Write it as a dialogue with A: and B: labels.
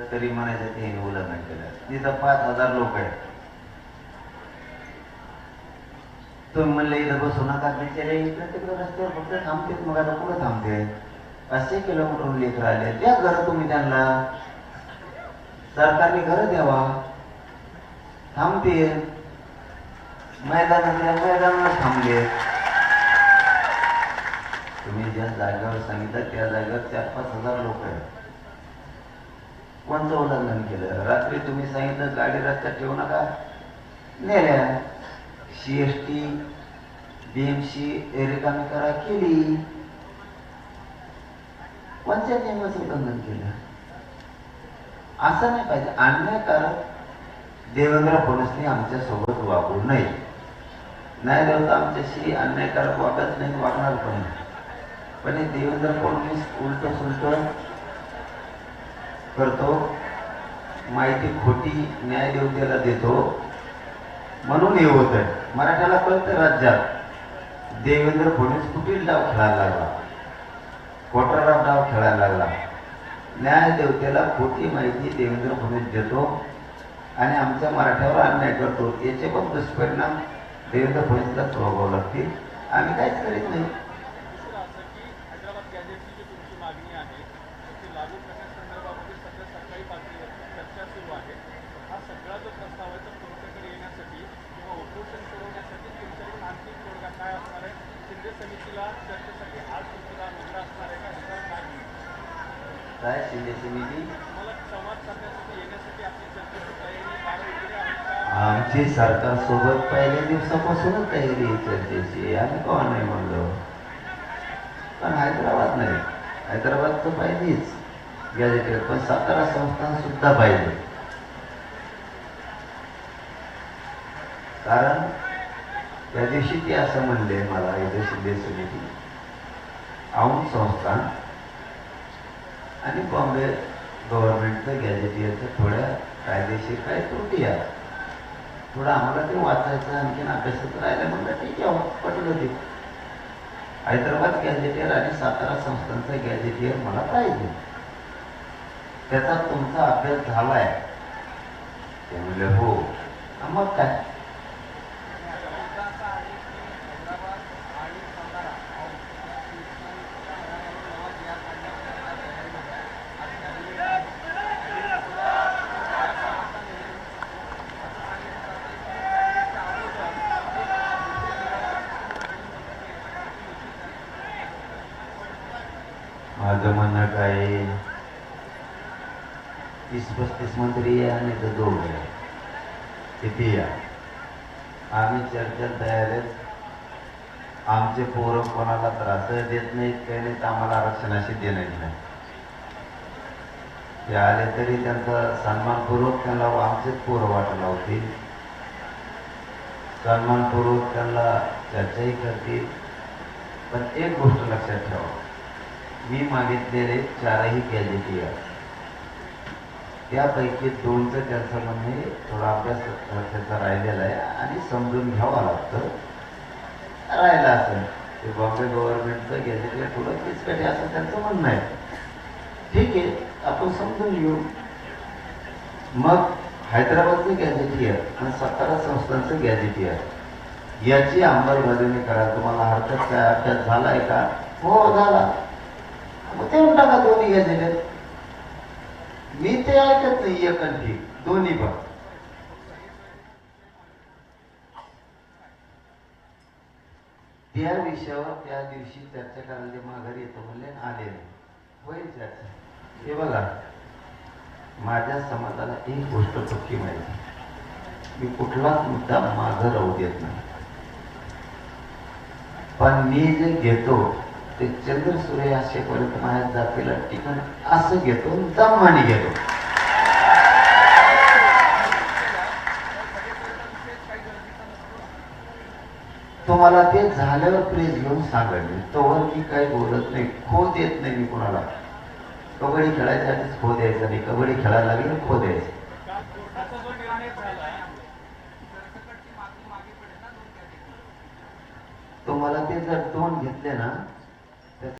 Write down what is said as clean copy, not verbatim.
A: तरी म्हणायचं ते उल्लंघन केलं. तिथं 5,000 लोक आहेत. तुम्ही म्हणले इथं बसू नका, बिचारे इकडे तिकडे रस्त्यावर फक्त थांबतेत. मग आता कुठं थांबते? 500 किलोमीटर लेकर आले. द्या घर तुम्ही त्यांना, सरकारने घर द्यावा. थांबते मैदानातल्या मैदानावर थांबले. तुम्ही ज्या जागेवर सांगितलं त्या जागेवर 4-5,000 लोक आहेत. कोणतं उल्लंघन केलं? रात्री तुम्ही सांगितलं गाडी रस्त्यात ठेवू नका, नेल्या. CST BMC रिकामी करा, केली. कोणत्या नियमाचं उल्लंघन केलं? असं नाही पाहिजे. अन्यायकारक देवेंद्र फडणवीसने आमच्या सोबत वागू नये. नाही देवता आमच्याशी अन्यायकारक वागत नाही, वागणार पण नाही. पण हे देवेंद्र फडणवीस उलट सुलट करतो, माहिती खोटी न्यायदेवतेला देतो, म्हणून हे होत आहे. मराठ्याला कळतं राज्यात देवेंद्र फडणवीस कुठील डाव खेळायला लागला, खोटारा डाव खेळायला लागला. न्यायदेवतेला खोटी माहिती देवेंद्र फडणवीस देतो आणि आमच्या मराठ्यावर अन्याय करतो. याचे पण दुष्परिणाम देवेंद्र फडणवीसला भोगावे लागतील. आम्ही काहीच करीत नाही. काय शिंदे समिती? आमची सरकार सोबत पहिल्या दिवसापासूनच तयारी आहे चर्चेची. आम्ही कोण नाही म्हणलो, पण हैदराबाद नाही. हैदराबाद तर पाहिजेच गॅजेटेड, पण सातारा संस्थान सुद्धा पाहिजे. कारण त्या दिवशी ते असं म्हणले मला, इथे शिंदे समिती, औंध संस्थान आणि बॉम्बे गव्हर्नमेंटचं गॅजेटियरचं थोड्या कायदेशीर काही त्रुटी आहे. थोडं आम्हाला ते वाचायचं, आणखीन अभ्यासात राहिलं. म्हणलं ठीक आहे, पटलं ते. हैदराबाद गॅजेटियर आणि सातारा संस्थांचं गॅजेटियर मला पाहिजे. त्याचा तुमचा अभ्यास झालाय? ते म्हणले हो. मग काय, माझं म्हणणं काय, 30-35 मंत्री आहे आणि ते दोघ आहे, किती या. आम्ही चर्चेत तयार आहेत. आमचे पोरं कोणाला त्रास देत नाहीत, काही नाही, तर आम्हाला आरक्षणाशी देण्यात नाही. ते आले तरी त्यांचा सन्मानपूर्वक त्यांना आमचेच पोरं वाटायला होतील, सन्मानपूर्वक त्यांना चर्चाही करतील. पण एक गोष्ट लक्षात ठेवा, मी मागितलेले 4ही गॅजेटियर, त्यापैकी 2चं त्यांचं म्हणणे थोडा अभ्यास त्याचा राहिलेला आहे आणि समजून घ्यावं लागतं. राहिला असेल ते बॉम्बे गव्हर्नमेंटचं गॅजेटियर थोडं किचकटे असं त्यांचं म्हणणं आहे. ठीक आहे, आपण समजून घेऊ. मग हैदराबादचं गॅजेटियर आणि सातारा संस्थांचं गॅजेटियर याची अंमलबजावणी करा. तुम्हाला हरकत काय? अभ्यास झालाय का? हो झाला. मग ते टाका दोन्ही गॅजेटियर. मी ते ऐकत नाही एकंठी, दोन्ही पण. त्या विषयावर त्या दिवशी चर्चा करायला माघारी येतो म्हणले, आले नाही. होईल चर्चा. हे बघा, माझ्या समाजाला एक गोष्ट पक्की माहिती, मी कुठलाच मुद्दा मागं राहू देत नाही. पण मी जे घेतो ते चंद्र सूर्य असेपर्यंत माझ्या जातीला ठिकाण असं घेतो, दमाने घेतो. तुम्हाला ते झाल्यावर प्रेस घेऊन सांगायला, तोवर मी काही बोलत नाही, खो देत नाही मी कोणाला. कबड्डी खेळायच्या आधीच खो द्यायचा नाही, कबड्डी खेळायला लागली खो द्यायचं. तुम्हाला ते जर 2 घेतले ना